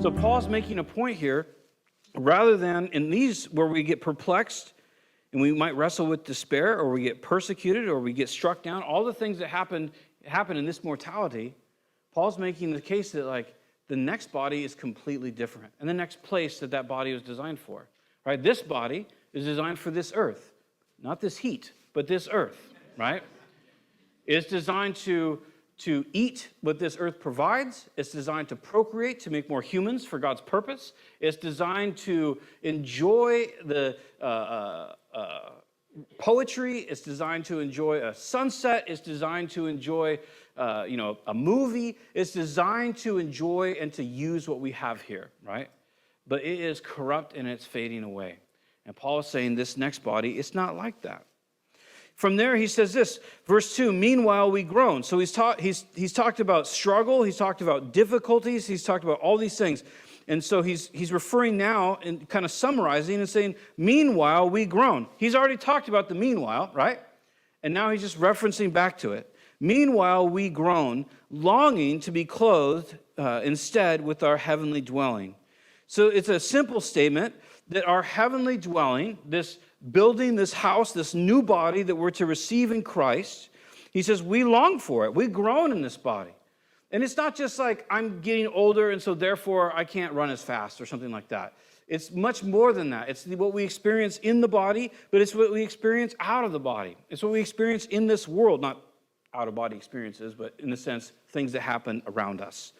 So Paul's making a point here, rather than in these where we get perplexed and we might wrestle with despair, or we get persecuted, or we get struck down, all the things that happen in this mortality, Paul's making the case that like the next body is completely different, and the next place that body was designed for. Right? This body is designed for this earth, not this heat, but this earth. Right? It's designed to eat what this earth provides. It's designed to procreate, to make more humans for God's purpose. It's designed to enjoy the poetry. It's designed to enjoy a sunset. It's designed to enjoy a movie. It's designed to enjoy and to use what we have here, right? But it is corrupt and it's fading away. And Paul is saying this next body, it's not like that. From there, he says this, verse 2, meanwhile we groan. So he's talked about struggle, he's talked about difficulties, he's talked about all these things. And so he's referring now and kind of summarizing and saying, meanwhile we groan. He's already talked about the meanwhile, right? And now he's just referencing back to it. Meanwhile we groan, longing to be clothed instead with our heavenly dwelling. So it's a simple statement that our heavenly dwelling, this building, this house, this new body that we're to receive in Christ, he says we long for it. We groan in this body. And it's not just like I'm getting older and so therefore I can't run as fast or something like that. It's much more than that. It's what we experience in the body, but it's what we experience out of the body. It's what we experience in this world, not out-of-body experiences, but in the sense, things that happen around us.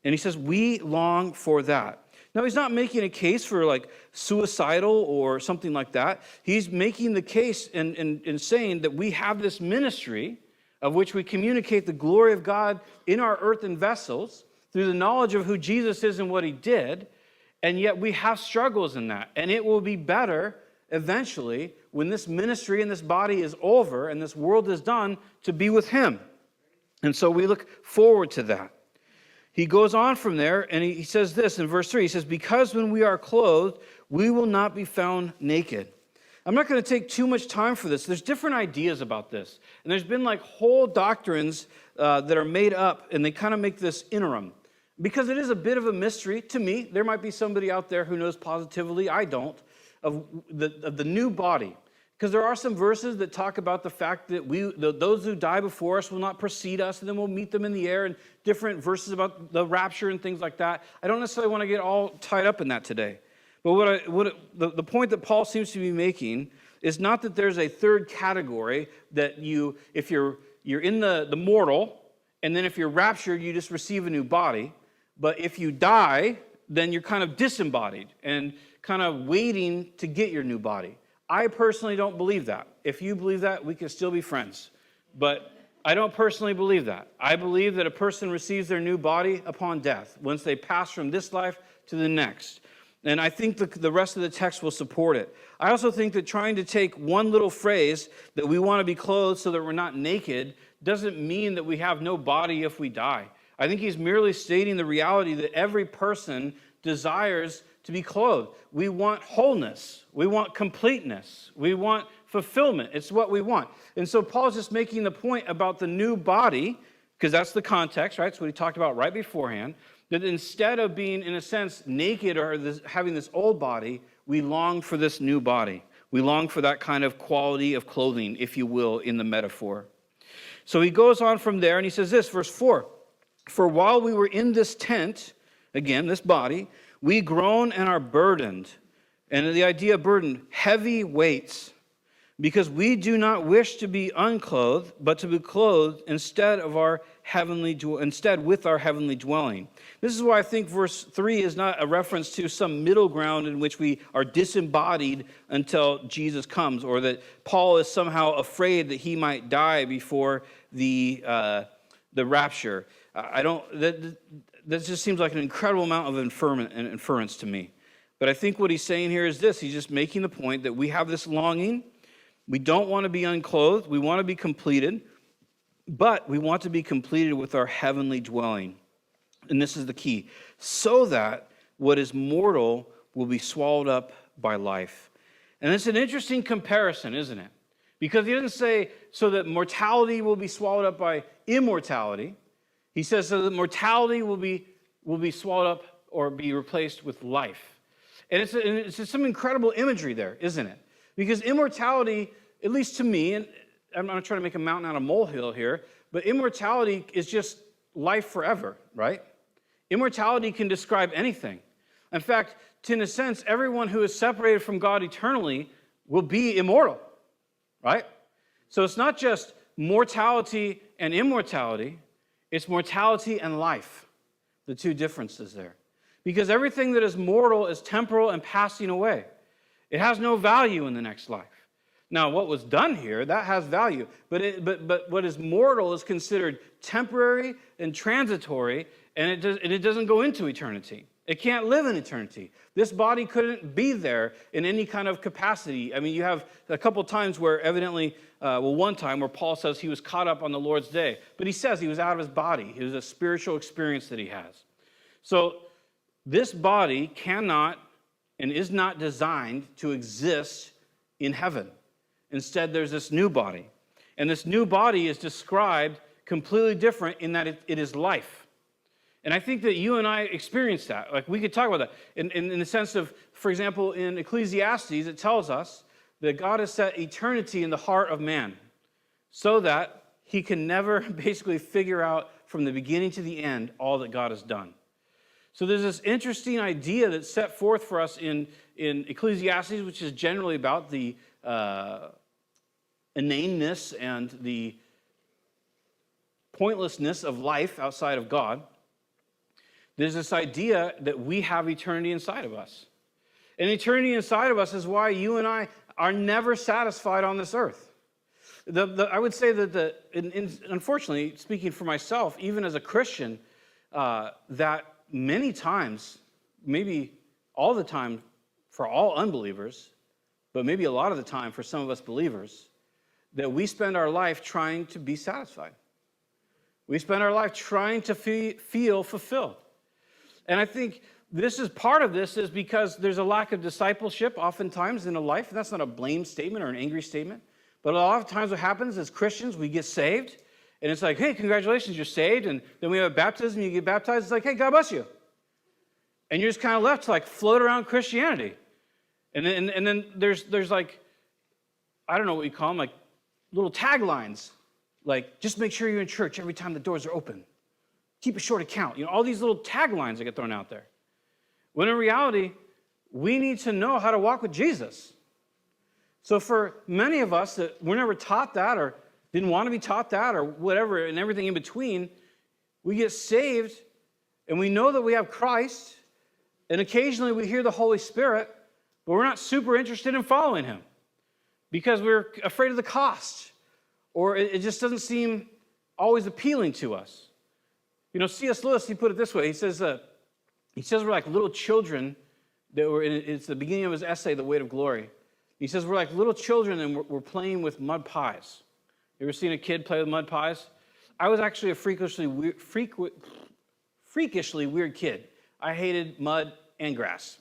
And he says we long for that. Now, he's not making a case for like suicidal or something like that. He's making the case and saying that we have this ministry of which we communicate the glory of God in our earthen vessels through the knowledge of who Jesus is and what he did, and yet we have struggles in that. And it will be better eventually when this ministry and this body is over and this world is done to be with him. And so we look forward to that. He goes on from there, and he says this in verse 3. He says, because when we are clothed, we will not be found naked. I'm not going to take too much time for this. There's different ideas about this. And there's been like whole doctrines that are made up, and they kind of make this interim. Because it is a bit of a mystery to me. There might be somebody out there who knows positively, I don't, of the new body. Because there are some verses that talk about the fact that those who die before us will not precede us, and then we'll meet them in the air, and different verses about the rapture and things like that. I don't necessarily want to get all tied up in that today. But the point that Paul seems to be making is not that there's a third category that if you're in the mortal, and then if you're raptured, you just receive a new body. But if you die, then you're kind of disembodied and kind of waiting to get your new body. I personally don't believe that. If you believe that, we can still be friends. But I don't personally believe that. I believe that a person receives their new body upon death, once they pass from this life to the next. And I think the rest of the text will support it. I also think that trying to take one little phrase that we want to be clothed so that we're not naked doesn't mean that we have no body if we die. I think he's merely stating the reality that every person desires to be clothed. We want wholeness. We want completeness. We want fulfillment. It's what we want. And so Paul's just making the point about the new body, because that's the context, right? It's what he talked about right beforehand, that instead of being, in a sense, naked or having this old body, we long for this new body. We long for that kind of quality of clothing, if you will, in the metaphor. So he goes on from there, and he says this, verse 4, for while we were in this tent, again, this body, we groan and are burdened. And the idea of burden, heavy weights, because we do not wish to be unclothed, but to be clothed instead with our heavenly dwelling. This is why I think verse 3 is not a reference to some middle ground in which we are disembodied until Jesus comes, or that Paul is somehow afraid that he might die before the rapture. That just seems like an incredible amount of inference to me. But I think what he's saying here is this. He's just making the point that we have this longing. We don't want to be unclothed. We want to be completed. But we want to be completed with our heavenly dwelling. And this is the key. So that what is mortal will be swallowed up by life. And it's an interesting comparison, isn't it? Because he doesn't say so that mortality will be swallowed up by immortality. He says so that mortality will be swallowed up, or be replaced with life. And it's just some incredible imagery there, isn't it? Because immortality, at least to me, and I'm not trying to make a mountain out of a molehill here, but immortality is just life forever, right? Immortality can describe anything. In fact, in a sense, everyone who is separated from God eternally will be immortal, right? So it's not just mortality and immortality, it's mortality and life, the two differences there. Because everything that is mortal is temporal and passing away. It has no value in the next life. Now, what was done here, that has value. But what is mortal is considered temporary and transitory, and it doesn't go into eternity. It can't live in eternity. This body couldn't be there in any kind of capacity. I mean, you have a couple times where evidently, one time where Paul says he was caught up on the Lord's day. But he says he was out of his body. It was a spiritual experience that he has. So this body cannot and is not designed to exist in heaven. Instead, there's this new body. And this new body is described completely different in that it is life. And I think that you and I experience that. Like, we could talk about that. In the sense of, for example, in Ecclesiastes, it tells us that God has set eternity in the heart of man so that he can never basically figure out from the beginning to the end all that God has done. So there's this interesting idea that's set forth for us in Ecclesiastes, which is generally about the inaneness and the pointlessness of life outside of God. There's this idea that we have eternity inside of us. And eternity inside of us is why you and I are never satisfied on this earth. I would say that, unfortunately, speaking for myself, even as a Christian, that many times, maybe all the time for all unbelievers, but maybe a lot of the time for some of us believers, that we spend our life trying to be satisfied. We spend our life trying to feel fulfilled. And I think this is part of this is because there's a lack of discipleship oftentimes in a life. And that's not a blame statement or an angry statement. But a lot of times what happens as Christians, we get saved. And it's like, hey, congratulations, you're saved. And then we have baptism, you get baptized. It's like, hey, God bless you. And you're just kind of left to like float around Christianity. And then there's like, I don't know what you call them, like little taglines. Like, just make sure you're in church every time the doors are open. Keep a short account. You know, all these little taglines that get thrown out there. When in reality, we need to know how to walk with Jesus. So for many of us that were never taught that or didn't want to be taught that or whatever and everything in between, we get saved and we know that we have Christ, and occasionally we hear the Holy Spirit, but we're not super interested in following him because we're afraid of the cost, or it just doesn't seem always appealing to us. You know, C.S. Lewis, he put it this way. He says we're like little children that were it's the beginning of his essay, The Weight of Glory. He says we're like little children and we're playing with mud pies. You ever seen a kid play with mud pies? I was actually a freakishly weird kid. I hated mud and grass.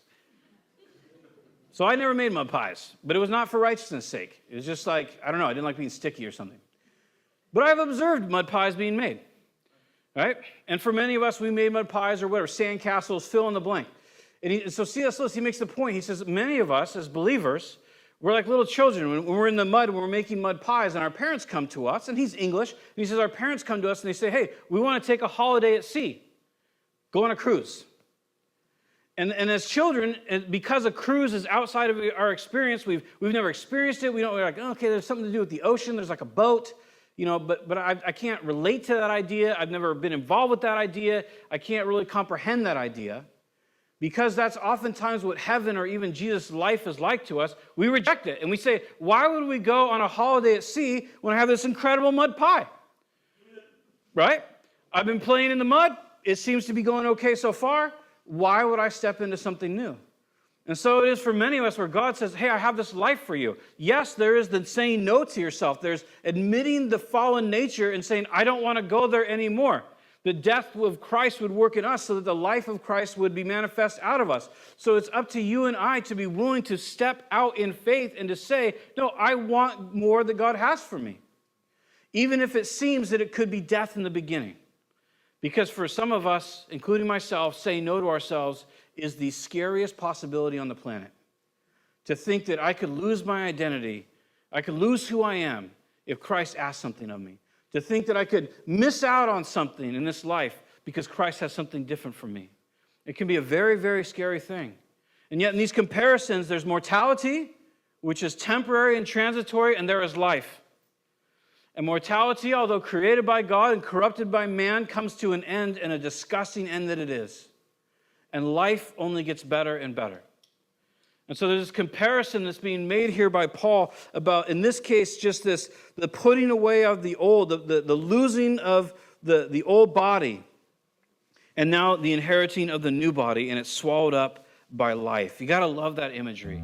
So I never made mud pies, but it was not for righteousness' sake. It was just like, I don't know, I didn't like being sticky or something. But I've observed mud pies being made. Right? And for many of us, we made mud pies or whatever, sandcastles, fill in the blank. And so C.S. Lewis, he makes the point. He says, many of us as believers, we're like little children. When we're in the mud, when we're making mud pies, and our parents come to us, and he's English, and he says, our parents come to us and they say, hey, we want to take a holiday at sea. Go on a cruise. And as children, because a cruise is outside of our experience, we've never experienced it. We're like, okay, there's something to do with the ocean. There's like a boat. You know, but I can't relate to that idea. I've never been involved with that idea. I can't really comprehend that idea. Because that's oftentimes what heaven or even Jesus' life is like to us. We reject it. And we say, why would we go on a holiday at sea when I have this incredible mud pie? Right? I've been playing in the mud. It seems to be going okay so far. Why would I step into something new? And so it is for many of us where God says, hey, I have this life for you. Yes, there is the saying no to yourself. There's admitting the fallen nature and saying, I don't want to go there anymore. The death of Christ would work in us so that the life of Christ would be manifest out of us. So it's up to you and I to be willing to step out in faith and to say, no, I want more that God has for me. Even if it seems that it could be death in the beginning. Because for some of us, including myself, saying no to ourselves is the scariest possibility on the planet. To think that I could lose my identity, I could lose who I am if Christ asked something of me. To think that I could miss out on something in this life because Christ has something different for me. It can be a very, very scary thing. And yet in these comparisons, there's mortality, which is temporary and transitory, and there is life. And mortality, although created by God and corrupted by man, comes to an end, and a disgusting end that it is. And life only gets better and better. And so there's this comparison that's being made here by Paul about, in this case, just this, the putting away of the old, the losing of the old body, and now the inheriting of the new body, and it's swallowed up by life. You got to love that imagery.